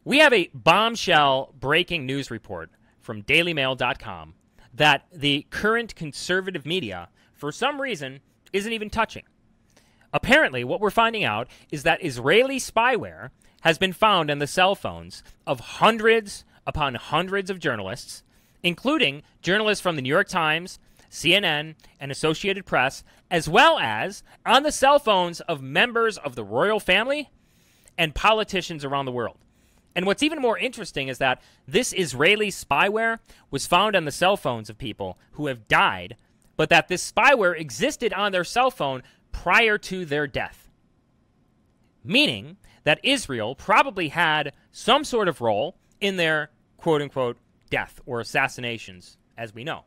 We have a bombshell breaking news report from DailyMail.com that the current conservative media, for some reason, isn't even touching. Apparently, what we're finding out is that Israeli spyware has been found on the cell phones of hundreds upon hundreds of journalists, including journalists from the New York Times, CNN, and Associated Press, as well as on the cell phones of members of the royal family and politicians around the world. And what's even more interesting is that this Israeli spyware was found on the cell phones of people who have died, but that this spyware existed on their cell phone prior to their death. Meaning that Israel probably had some sort of role in their quote-unquote death or assassinations, as we know.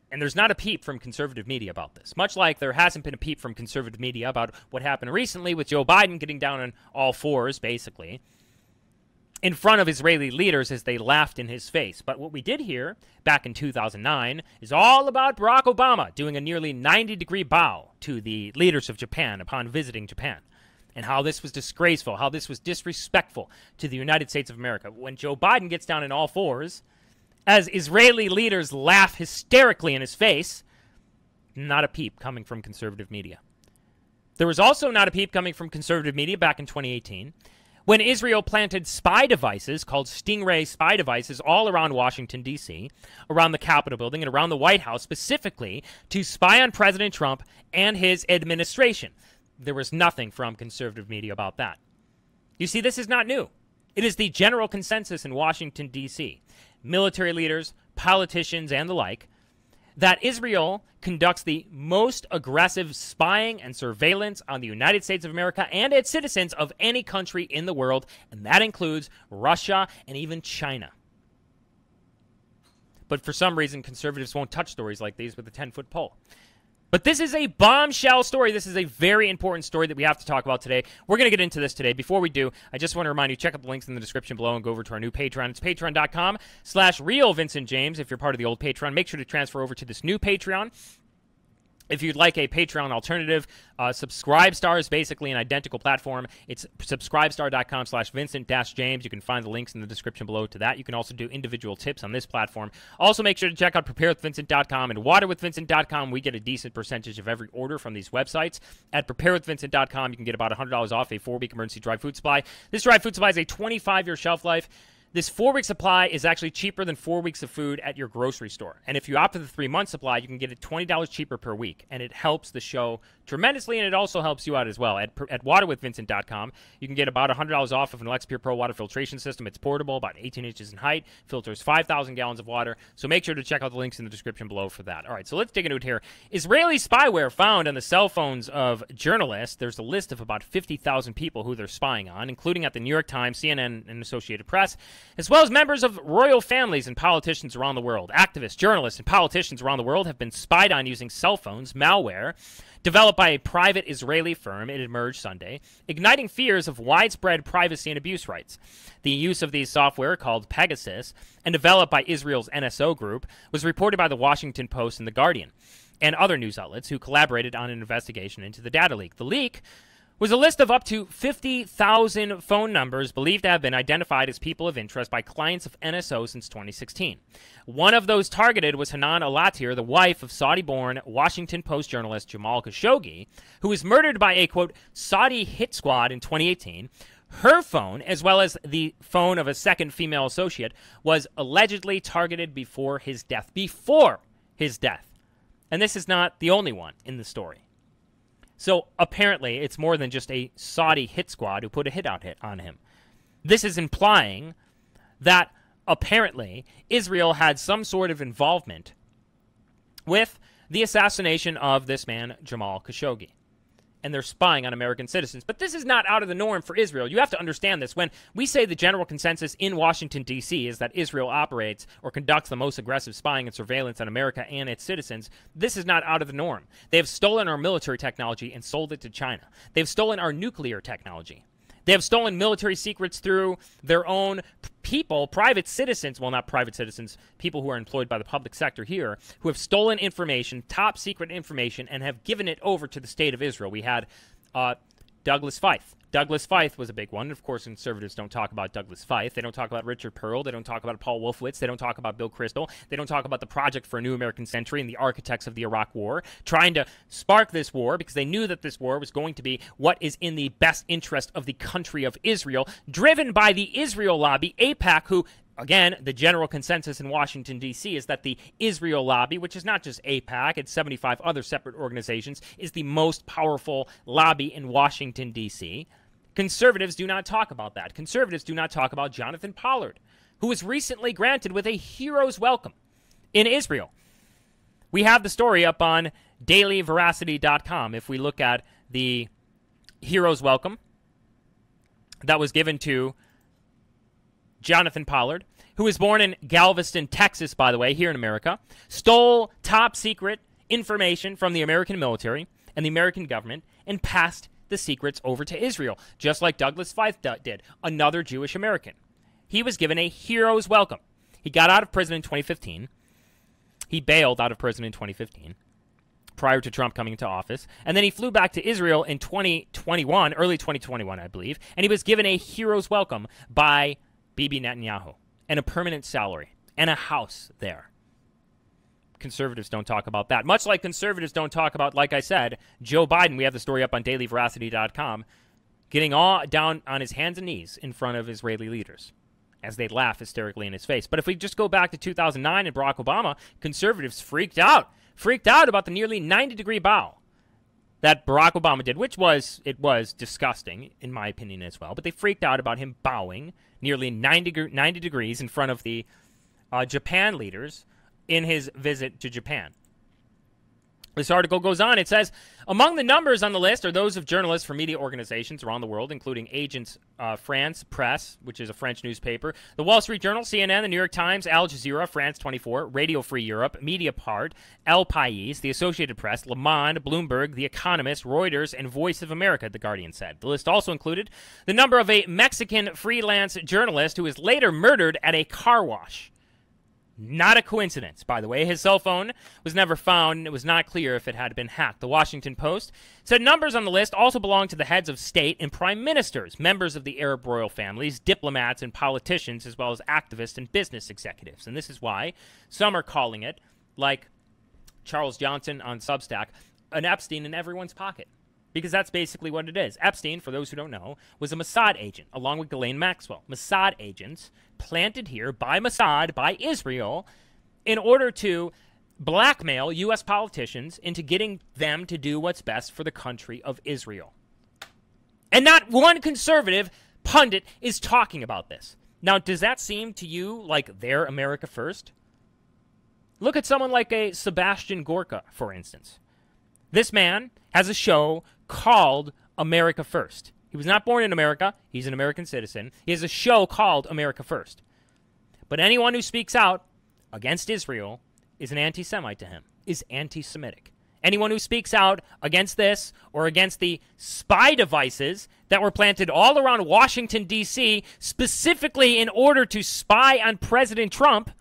And there's not a peep from conservative media about this, much like there hasn't been a peep from conservative media about what happened recently with Joe Biden getting down on all fours, basically, in front of Israeli leaders as they laughed in his face. But what we did hear back in 2009 is all about Barack Obama doing a nearly 90-degree bow to the leaders of Japan upon visiting Japan, and how this was disgraceful, how this was disrespectful to the United States of America. When Joe Biden gets down on all fours, as Israeli leaders laugh hysterically in his face, not a peep coming from conservative media. There was also not a peep coming from conservative media back in 2018 when Israel planted spy devices called Stingray spy devices all around Washington, D.C., around the Capitol building and around the White House, specifically to spy on President Trump and his administration. There was nothing from conservative media about that. You see, this is not new. It is the general consensus in Washington, D.C., military leaders, politicians, and the like, that Israel conducts the most aggressive spying and surveillance on the United States of America and its citizens of any country in the world, and that includes Russia and even China. But for some reason, conservatives won't touch stories like these with a 10-foot pole. But this is a bombshell story. This is a very important story that we have to talk about today. We're going to get into this today. Before we do, I just want to remind you, check out the links in the description below and go over to our new Patreon. It's patreon.com/realvincentjames. If you're part of the old Patreon, make sure to transfer over to this new Patreon. If you'd like a Patreon alternative, Subscribestar is basically an identical platform. It's subscribestar.com/Vincent-James. You can find the links in the description below to that. You can also do individual tips on this platform. Also, make sure to check out preparewithvincent.com and waterwithvincent.com. We get a decent percentage of every order from these websites. At preparewithvincent.com, you can get about $100 off a 4-week emergency dry food supply. This dry food supply has a 25-year shelf life. This 4-week supply is actually cheaper than 4 weeks of food at your grocery store. And if you opt for the 3-month supply, you can get it $20 cheaper per week. And it helps the show tremendously, and it also helps you out as well. At waterwithvincent.com, you can get about $100 off of an Lexpure Pro water filtration system. It's portable, about 18 inches in height, filters 5,000 gallons of water. So make sure to check out the links in the description below for that. All right, so let's dig into it here. Israeli spyware found on the cell phones of journalists. There's a list of about 50,000 people who they're spying on, including at the New York Times, CNN, and Associated Press, as well as members of royal families and politicians around the world. Activists, journalists, and politicians around the world have been spied on using cell phones, malware, developed by a private Israeli firm, it emerged Sunday, igniting fears of widespread privacy and abuse rights. The use of these software, called Pegasus, and developed by Israel's NSO group, was reported by the Washington Post and The Guardian, and other news outlets who collaborated on an investigation into the data leak. The leak was a list of up to 50,000 phone numbers believed to have been identified as people of interest by clients of NSO since 2016. One of those targeted was Hanan Alatir, the wife of Saudi-born Washington Post journalist Jamal Khashoggi, who was murdered by a, quote, Saudi hit squad in 2018. Her phone, as well as the phone of a second female associate, was allegedly targeted before his death. Before his death. And this is not the only one in the story. So apparently it's more than just a Saudi hit squad who put a hit on him. This is implying that apparently Israel had some sort of involvement with the assassination of this man, Jamal Khashoggi. And they're spying on American citizens. But this is not out of the norm for Israel. You have to understand this. When we say the general consensus in Washington, D.C. is that Israel operates or conducts the most aggressive spying and surveillance on America and its citizens, this is not out of the norm. They have stolen our military technology and sold it to China. They've stolen our nuclear technology. They have stolen military secrets through their own people, private citizens, well, not private citizens, people who are employed by the public sector here, who have stolen information, top secret information, and have given it over to the state of Israel. We had Douglas Feith, Douglas Feith was a big one. Of course, conservatives don't talk about Douglas Feith. They don't talk about Richard Pearl. They don't talk about Paul Wolfowitz. They don't talk about Bill Kristol. They don't talk about the Project for a New American Century and the architects of the Iraq War, trying to spark this war because they knew that this war was going to be what is in the best interest of the country of Israel, driven by the Israel lobby, AIPAC, who, again, the general consensus in Washington, D.C. is that the Israel lobby, which is not just AIPAC, it's 75 other separate organizations, is the most powerful lobby in Washington, D.C. Conservatives do not talk about that. Conservatives do not talk about Jonathan Pollard, who was recently granted with a hero's welcome in Israel. We have the story up on dailyveracity.com. If we look at the hero's welcome that was given to Jonathan Pollard, who was born in Galveston, Texas, by the way, here in America, stole top secret information from the American military and the American government and passed the secrets over to Israel, just like Douglas Feith did, another Jewish American. He was given a hero's welcome. He got out of prison in 2015. He bailed out of prison in 2015, prior to Trump coming into office. And then he flew back to Israel in 2021, early 2021, I believe, and he was given a hero's welcome by Bibi Netanyahu and a permanent salary and a house there. Conservatives don't talk about that. Much like conservatives don't talk about, like I said, Joe Biden, we have the story up on dailyveracity.com, getting all down on his hands and knees in front of Israeli leaders as they laugh hysterically in his face. But if we just go back to 2009 and Barack Obama, conservatives freaked out about the nearly 90-degree bow that Barack Obama did, which was disgusting, in my opinion as well. But they freaked out about him bowing nearly 90 degrees in front of the Japan leaders in his visit to Japan. This article goes on. It says, among the numbers on the list are those of journalists from media organizations around the world, including Agence France Presse, which is a French newspaper, the Wall Street Journal, CNN, the New York Times, Al Jazeera, France 24, Radio Free Europe, Mediapart, El País, the Associated Press, Le Monde, Bloomberg, The Economist, Reuters, and Voice of America, The Guardian said. The list also included the number of a Mexican freelance journalist who was later murdered at a car wash. Not a coincidence, by the way. His cell phone was never found, and it was not clear if it had been hacked. The Washington Post said numbers on the list also belong to the heads of state and prime ministers, members of the Arab royal families, diplomats, and politicians, as well as activists and business executives. And this is why some are calling it, like Charles Johnson on Substack, an Epstein in everyone's pocket. Because that's basically what it is. Epstein, for those who don't know, was a Mossad agent, along with Ghislaine Maxwell. Mossad agents planted here by Mossad, by Israel, in order to blackmail U.S. politicians into getting them to do what's best for the country of Israel. And not one conservative pundit is talking about this. Now, does that seem to you like they're America first? Look at someone like a Sebastian Gorka, for instance. This man has a show called America First. He was not born in America. He's an American citizen. He has a show called America First. But anyone who speaks out against Israel is an anti-Semite to him, is anti-Semitic. Anyone who speaks out against this or against the spy devices that were planted all around Washington, D.C., specifically in order to spy on President Trump,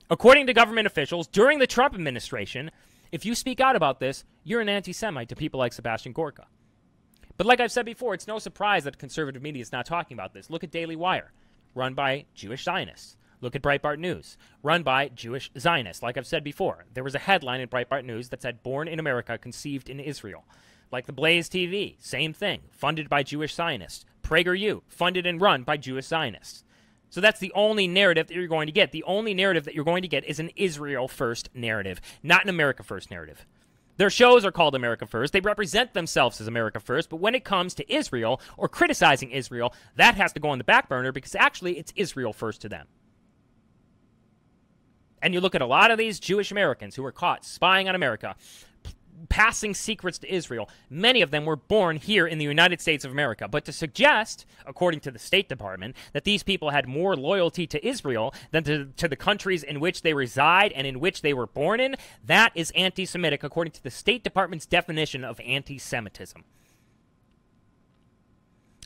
according to government officials during the Trump administration, if you speak out about this, you're an anti-Semite to people like Sebastian Gorka. But like I've said before, it's no surprise that conservative media is not talking about this. Look at Daily Wire, run by Jewish Zionists. Look at Breitbart News, run by Jewish Zionists. Like I've said before, there was a headline in Breitbart News that said, "Born in America, conceived in Israel." Like the Blaze TV, same thing, funded by Jewish Zionists. PragerU, funded and run by Jewish Zionists. So that's the only narrative that you're going to get. The only narrative that you're going to get is an Israel first narrative, not an America first narrative. Their shows are called America First. They represent themselves as America First, but when it comes to Israel or criticizing Israel, that has to go on the back burner because actually it's Israel first to them. And you look at a lot of these Jewish Americans who were caught spying on America, passing secrets to Israel. Many of them were born here in the United States of America. But to suggest, according to the State Department, that these people had more loyalty to Israel than to the countries in which they reside and in which they were born in, that is anti-Semitic, according to the State Department's definition of anti-Semitism.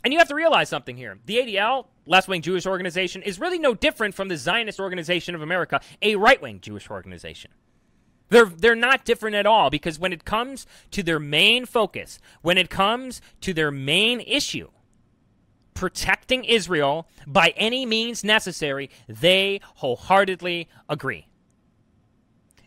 And you have to realize something here. The ADL, left-wing Jewish organization, is really no different from the Zionist Organization of America, a right-wing Jewish organization. They're not different at all, because when it comes to their main focus, when it comes to their main issue, protecting Israel by any means necessary, they wholeheartedly agree.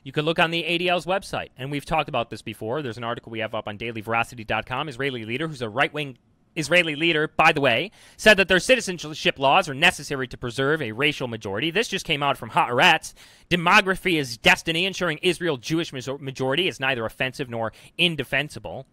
You can look on the ADL's website, and we've talked about this before. There's an article we have up on dailyveracity.com. Israeli leader, who's a right-wing Israeli leader, by the way, said that their citizenship laws are necessary to preserve a racial majority. This just came out from Haaretz. Demography is destiny. Ensuring Israel's Jewish majority is neither offensive nor indefensible.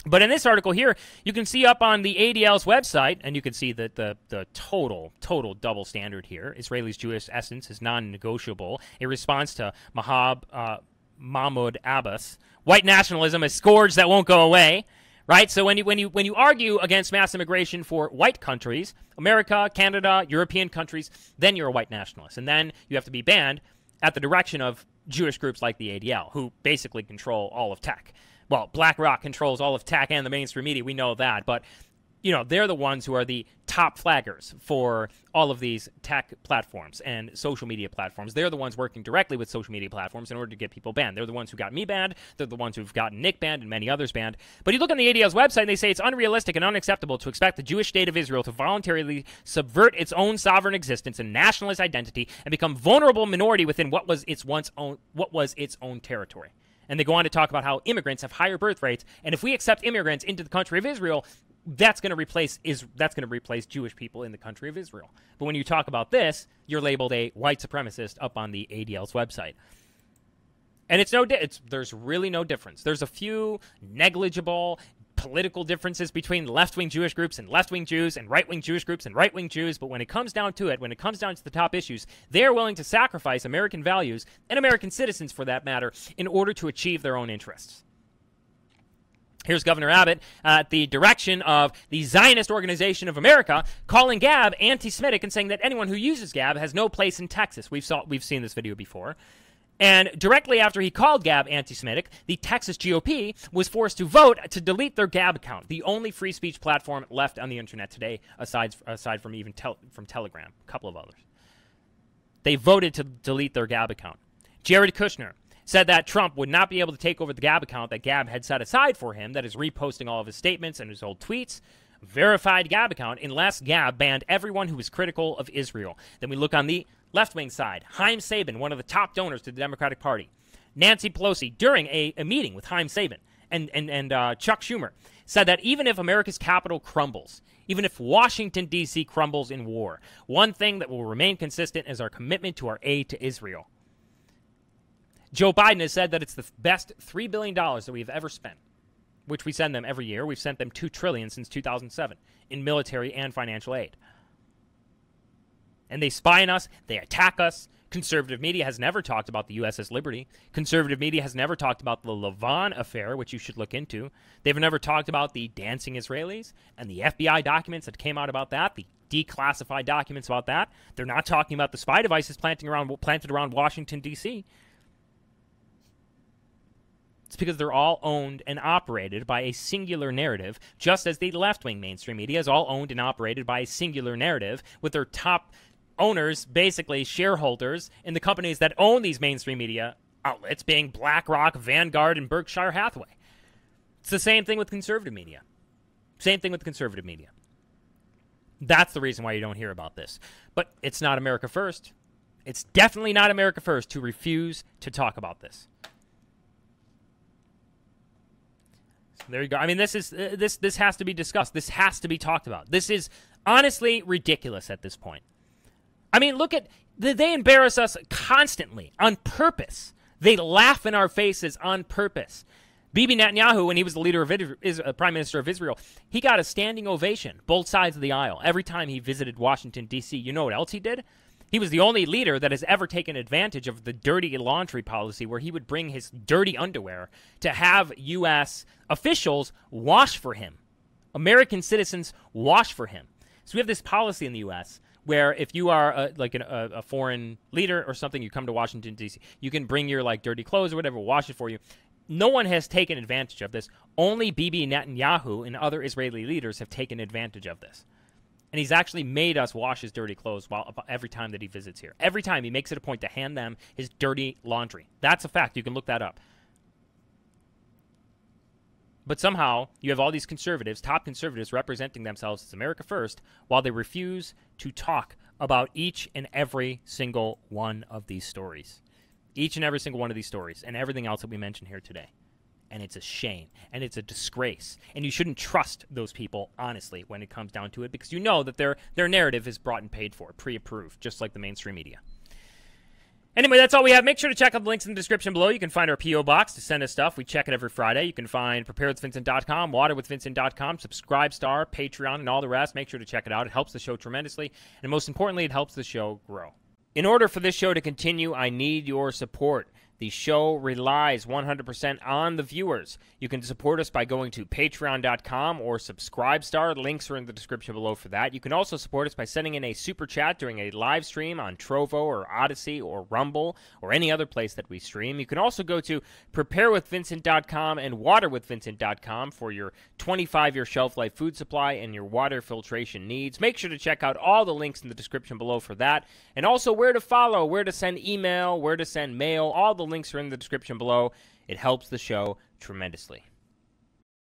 But in this article here, you can see up on the ADL's website, and you can see that the total double standard here. Israelis' Jewish essence is non-negotiable. A response to Mahmoud Abbas. White nationalism is scourge that won't go away. Right? So when you argue against mass immigration for white countries, America, Canada, European countries, then you're a white nationalist. And then you have to be banned at the direction of Jewish groups like the ADL, who basically control all of tech. Well, BlackRock controls all of tech and the mainstream media. We know that. But, you know, they're the ones who are the top flaggers for all of these tech platforms and social media platforms. They're the ones working directly with social media platforms in order to get people banned. They're the ones who got me banned. They're the ones who've gotten Nick banned and many others banned. But you look on the ADL's website, and they say it's unrealistic and unacceptable to expect the Jewish state of Israel to voluntarily subvert its own sovereign existence and nationalist identity and become vulnerable minority within what was its own territory. And they go on to talk about how immigrants have higher birth rates, and if we accept immigrants into the country of Israel, that's going to replace Jewish people in the country of Israel. But when you talk about this, you're labeled a white supremacist up on the ADL's website. And there's really no difference. There's a few negligible political differences between left-wing Jewish groups and left-wing Jews and right-wing Jewish groups and right-wing Jews, but when it comes down to it, when it comes down to the top issues, they're willing to sacrifice American values and American citizens, for that matter, in order to achieve their own interests. Here's Governor Abbott at the direction of the Zionist Organization of America calling Gab anti-Semitic and saying that anyone who uses Gab has no place in Texas. We've seen this video before. And directly after he called Gab anti-Semitic, the Texas GOP was forced to vote to delete their Gab account, the only free speech platform left on the internet today, aside from even from Telegram, a couple of others. They voted to delete their Gab account. Jared Kushner said that Trump would not be able to take over the Gab account that Gab had set aside for him, that is reposting all of his statements and his old tweets, verified Gab account, unless Gab banned everyone who was critical of Israel. Then we look on the left-wing side. Haim Saban, one of the top donors to the Democratic Party. Nancy Pelosi, during a meeting with Haim Saban and Chuck Schumer, said that even if America's capital crumbles, even if Washington, D.C. crumbles in war, one thing that will remain consistent is our commitment to our aid to Israel. Joe Biden has said that it's the best $3 billion that we've ever spent, which we send them every year. We've sent them $2 trillion since 2007 in military and financial aid. And they spy on us. They attack us. Conservative media has never talked about the USS Liberty. Conservative media has never talked about the Lavon affair, which you should look into. They've never talked about the dancing Israelis and the FBI documents that came out about that, the declassified documents about that. They're not talking about the spy devices planted around Washington, D.C. It's because they're all owned and operated by a singular narrative, just as the left-wing mainstream media is all owned and operated by a singular narrative, with their top owners, basically shareholders, in the companies that own these mainstream media outlets, being BlackRock, Vanguard, and Berkshire Hathaway. It's the same thing with conservative media. Same thing with conservative media. That's the reason why you don't hear about this. But it's not America First. It's definitely not America First to refuse to talk about this. There you go. I mean, this has to be discussed. This has to be talked about. This is honestly ridiculous at this point. I mean, look at, they embarrass us constantly, on purpose. They laugh in our faces on purpose. Bibi Netanyahu, when he was the leader of Prime Minister of Israel, he got a standing ovation, both sides of the aisle, every time he visited Washington, D.C. You know what else he did? He was the only leader that has ever taken advantage of the dirty laundry policy, where he would bring his dirty underwear to have U.S. officials wash for him. American citizens wash for him. So we have this policy in the U.S. where if you are a foreign leader or something, you come to Washington, D.C., you can bring your dirty clothes or whatever, wash it for you. No one has taken advantage of this. Only Bibi Netanyahu and other Israeli leaders have taken advantage of this. And he's actually made us wash his dirty clothes every time that he visits here. Every time he makes it a point to hand them his dirty laundry. That's a fact. You can look that up. But somehow you have all these conservatives, top conservatives, representing themselves as America First, while they refuse to talk about each and every single one of these stories. Each and every single one of these stories and everything else that we mentioned here today. And it's a shame, and it's a disgrace, and you shouldn't trust those people, honestly, when it comes down to it, because you know that their narrative is brought and paid for, pre-approved, just like the mainstream media. Anyway, that's all we have. Make sure to check out the links in the description below. You can find our P.O. Box to send us stuff. We check it every Friday. You can find preparewithvincent.com, waterwithvincent.com, Subscribestar, Patreon, and all the rest. Make sure to check it out. It helps the show tremendously, and most importantly, it helps the show grow. In order for this show to continue, I need your support. The show relies 100% on the viewers. You can support us by going to patreon.com or Subscribestar. Links are in the description below for that. You can also support us by sending in a super chat during a live stream on Trovo or Odyssey or Rumble or any other place that we stream. You can also go to preparewithvincent.com and waterwithvincent.com for your 25-year shelf life food supply and your water filtration needs. Make sure to check out all the links in the description below for that. And also where to follow, where to send email, where to send mail. All the links are in the description below. It helps the show tremendously.